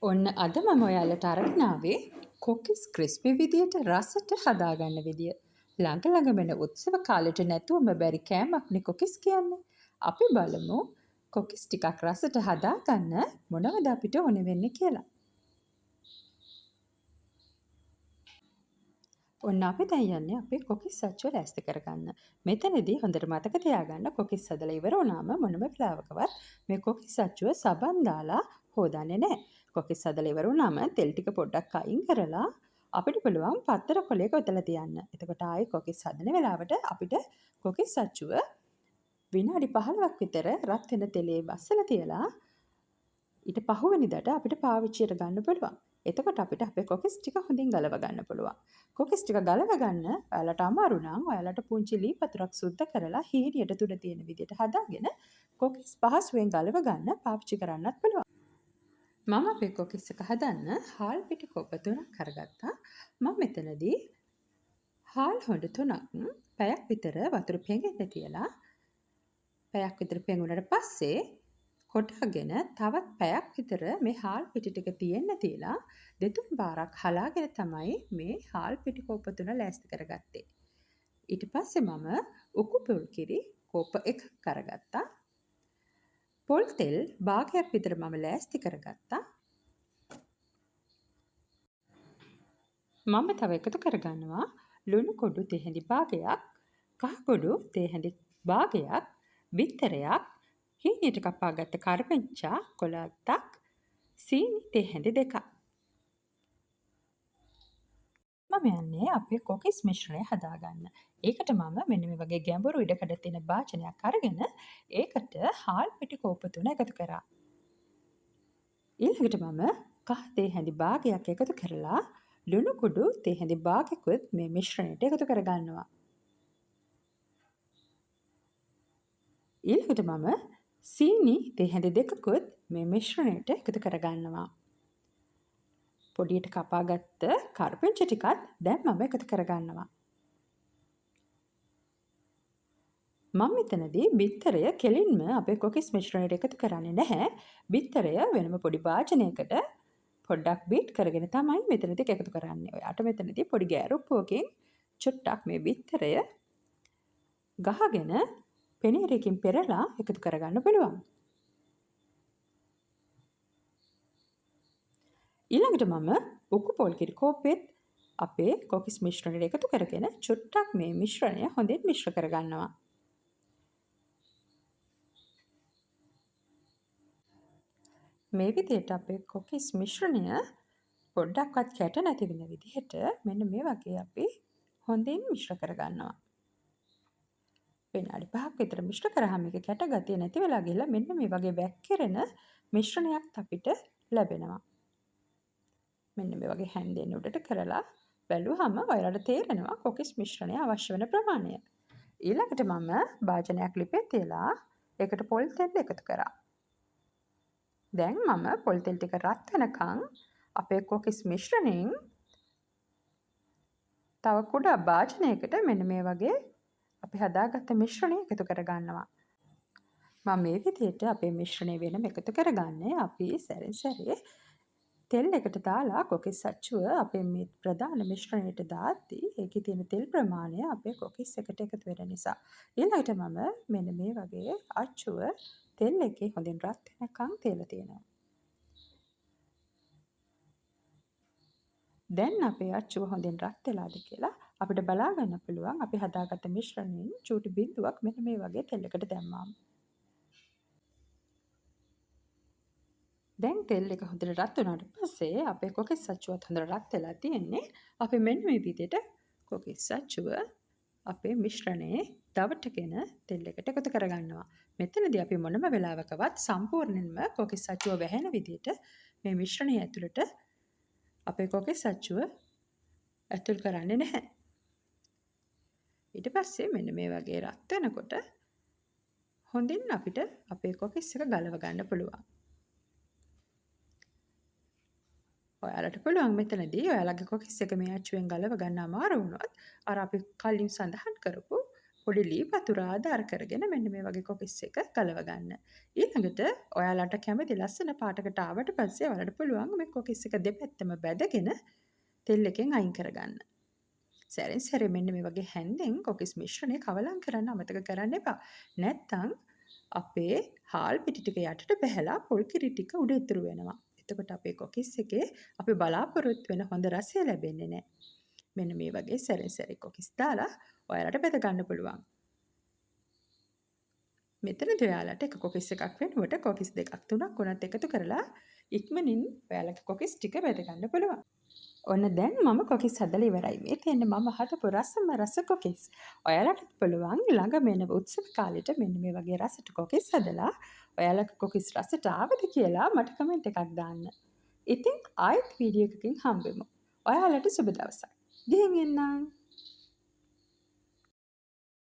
ඔන්න අද මම ඔයාලට අරගෙන ආවේ කොකිස් ක්‍රිස්පි විදියට රසට හදාගන්න විදිය. ළඟ ළඟ වෙන උත්සව කාලෙට නැතුවම බැරි කෑමක්නේ කොකිස් කියන්නේ. අපි බලමු කොකිස් ටිකක් රසට හදාගන්න මොනවද අපිට ඕන වෙන්නේ කියලා. ඔන්න අපි දැන් යන්නේ අපේ කොකිස් සච්චුව ලෑස්ති කරගන්න. මෙතනදී හොඳට මතක තියාගන්න කොකිස් හදලා ඉවර වුණාම මොනම වෙලාවකවත් මේ කොකිස් සච්චුව සබන් දාලා හොදන්නේ නැහැ. කොකිස් හදලා ඉවර වුණාම තෙල් ටික පොඩ්ඩක් අයින් කරලා අපිට පුළුවන් පත්තර කොලයක ඔතලා තියන්න. එතකොට ආයේ කොකිස් හදන වෙලාවට අපිට කොකිස් සච්චුව විනාඩි 15ක් විතර රත් වෙන තෙලේ බස්සලා තියලා ඊට පහුවෙනිදට අපිට පාවිච්චියට ගන්න පුළුවන්. එතකොට අපිට අපේ කොකිස් ටික හොඳින් ගලව ගන්න පුළුවන්. කොකිස් ටික ගලව ගන්න ඔයාලට අමාරු නම් ඔයාලට පුංචි ලී පතුරක් සුද්ධ කරලා හීනියට තුඩ තියෙන විදිහට හදාගෙන කොකිස් පහසුවෙන් ගලව ගන්න පාවිච්චි කරන්නත් පුළුවන්. මම අපේ කොකිස් එක හදන්න හාල් පිටි කොප්ප 3ක් අරගත්තා. මම මෙතනදී හාල් හොඬ 3ක් පැයක් විතර වතුර පෙඟෙන්න තියලා පැයක් විතර පෙඟුනට පස්සේ කොටගෙන තවත් පැයක් විතර මේ හාල් පිටි ටික තියෙන්න තියලා දෙතුන් පාරක් හලාගෙන තමයි මේ හාල් පිටි කෝප්ප 3 ලෑස්ති කරගත්තේ. ඊට පස්සේ මම උකු පොල් කිරි කෝප්ප 1ක් අරගත්තා. පොල් තෙල් භාගයක් විතර මම ලෑස්ති කරගත්තා. මම තව එකතු කරගන්නවා ලුණු කුඩු තෙහෙඳි භාගයක්, කහ කුඩු තෙහෙඳි භාගයක්, බිත්තරයක්, හීනියට කපාගත්ත කරපිංචා කොළ 7ක්, සීනි තෙහෙඳි 2ක්. මම යන්නේ අපේ කොකිස් මිශ්‍රණය හදාගන්න. ඒකට මම මෙන්න මේ වගේ ගැඹුරු ඉඩකඩ තියෙන භාජනයක් අරගෙන ඒකට හාල් පිටි කෝප්ප 3 එකතු කරා. ඊළඟට මම කහ තෙහෙඳි භාගයක් එකතු කරලා ලුණු කුඩු තෙහෙඳි භාගයකුත් මේ මිශ්‍රණයට එකතු කරගන්නවා. ඊළඟට මම සීනි තෙහෙඳි 2කුත් මේ මිශ්‍රණයට එකතු කරගන්නවා. පොඩියට කපාගත්ත කරපිංච ටිකත් දැන් මම එකතු කරගන්නවා. මම මෙතනදී බිත්තරය කෙලින්ම අපේ කොකිස් මිශ්‍රණයට එකතු කරන්නේ නැහැ. බිත්තරය වෙනම පොඩි භාජනයකට පොඩ්ඩක් බීට් කරගෙන තමයි මෙතනදී එකතු කරන්නේ. ඔයාට මෙතනදී පොඩි ගෑරුප්පුවකින් චුට්ටක් මේ බිත්තරය ගහගෙන පෙනීරකින් පෙරලා එකතු කරගන්න පුළුවන්. ඊළඟට මම උකු පොල් කිරි කෝප්පෙත් අපේ කොකිස් මිශ්‍රණයට එකතු කරගෙන චුට්ටක් මේ මිශ්‍රණය හොඳින් මිශ්‍ර කරගන්නවා. මේ විදිහට අපේ කොකිස් මිශ්‍රණය පොඩ්ඩක්වත් කැට නැති වෙන විදිහට මෙන්න මේ වගේ අපි හොඳින් මිශ්‍ර කරගන්නවා. විනාඩි 5ක් විතර මිශ්‍ර කරාම මේක කැට ගතිය නැති වෙලා ගිහලා මෙන්න මේ වගේ වැක්කිරෙන මිශ්‍රණයක් අපිට ලැබෙනවා. මෙන්න මේ වගේ හැන්දෙන් උඩට කරලා බැලුවහම ඔයාලට තේරෙනවා කොකිස් මිශ්‍රණය අවශ්‍ය වෙන ප්‍රමාණය. ඊළඟට මම භාජනයක් ලිපේ තියලා ඒකට පොල් තෙල් එකතු කරා. දැන් මම පොල් තෙල් ටික රත් වෙනකන් අපේ කොකිස් මිශ්‍රණයෙන් තව කුඩා භාජනයකට මෙන්න මේ වගේ අපි හදාගත්ත මිශ්‍රණය එකතු කරගන්නවා. මම මේ විදිහට අපේ මිශ්‍රණය වෙනම එකතු කරගන්නේ අපි සැරින් සැරේ තෙල් එකට දාලා කොකිස් අච්චුව අපේ මේ ප්‍රධාන මිශ්‍රණයට දාද්දී ඒකේ තියෙන තෙල් ප්‍රමාණය අපේ කොකිස් එකට එකතු වෙන නිසා. ඊළඟට මම මෙන්න මේ වගේ අච්චුව තෙල් එකේ හොඳින් රත් වෙනකන් තියලා තියෙනවා. දැන් අපේ අච්චුව හොඳින් රත් වෙලාද කියලා අපිට බලා ගන්න පුළුවන්. අපි හදාගත්ත මිශ්‍රණයෙන් චූටි බිඳුවක් මෙන්න මේ වගේ තෙල් එකට දැම්මාම. දැන් තෙල් එක හොඳට රත් වුණාට පස්සේ අපේ කොකිස් අච්චුවත් හොඳට රත් වෙලා තියෙන්නේ. අපි මෙන්න මේ විදිහට කොකිස් අච්චුව අපේ මිශ්‍රණයේ දවටගෙන තෙල් එකට එකතු කරගන්නවා. මෙතනදී අපි මොනම වෙලාවකවත් සම්පූර්ණයෙන්ම කොකිස් අච්චුව වැහෙන විදිහට මේ මිශ්‍රණය ඇතුළට අපේ කොකිස් අච්චුව ඇතුල් කරන්නේ නැහැ. ඊට පස්සේ මෙන්න මේ වගේ රත් වෙනකොට හොඳින් අපිට අපේ කොකිස් එක ගලව ගන්න පුළුවන්. ඔයාලට පුළුවන් මෙතනදී ඔයාලගේ කොකිස් එක මේ අච්චුවෙන් ගලව ගන්න අමාරු වුණොත් අර අපි කලින් සඳහන් කරපු පොඩි ලී පතුර ආධාර කරගෙන මෙන්න මේ වගේ කොකිස් එක ගලව ගන්න. ඊළඟට ඔයාලට කැමති ලස්සන පාටකට ආවට පස්සේ ඔයාලට පුළුවන් මේ කොකිස් එක දෙපැත්තම බැදගෙන තෙල් එකෙන් අයින් කරගන්න. සැරෙන් සැරේ මෙන්න මේ වගේ හැන්දෙන් කොකිස් මිශ්‍රණය කවලම් කරන්න අමතක කරන්න එපා. නැත්තම් අපේ හාල් පිටි ටික යටට බහැලා පොල් කිරි ටික උඩ ඉතුරු වෙනවා. එතකොට අපේ කොකිස් එකේ අපි බලාපොරොත්තු වෙන හොඳ රසය ලැබෙන්නේ නැහැ. මෙන්න මේ වගේ සැරෙන් සැරේ කොකිස් දාලා ඔයාලට බෙද ගන්න පුළුවන්. මෙතනදී ඔයාලට එක කොකිස් එකක් වෙනුවට කොකිස් දෙකක් තුනක් උනත් එකතු කරලා ඉක්මනින් ඔයාලගේ කොකිස් ටික බෙද ගන්න පුළුවන්. ඔන්න දැන් මම කොකිස් හදලා ඉවරයි. මේ තියෙන්නේ මම හදපු රසම රස කොකිස්. ඔයාලට පුළුවන් ළඟම එන උත්සව කාලෙට මෙන්න මේ වගේ රසට කොකිස් හදලා ඔයාලගේ කොකිස් රසට ආවද කියලා මට කමෙන්ට් එකක් දාන්න. ඉතින් ආයෙත් වීඩියෝ එකකින් හම්බෙමු. ඔයාලට සුබ දවසක්. ගිහින් එන්නම්.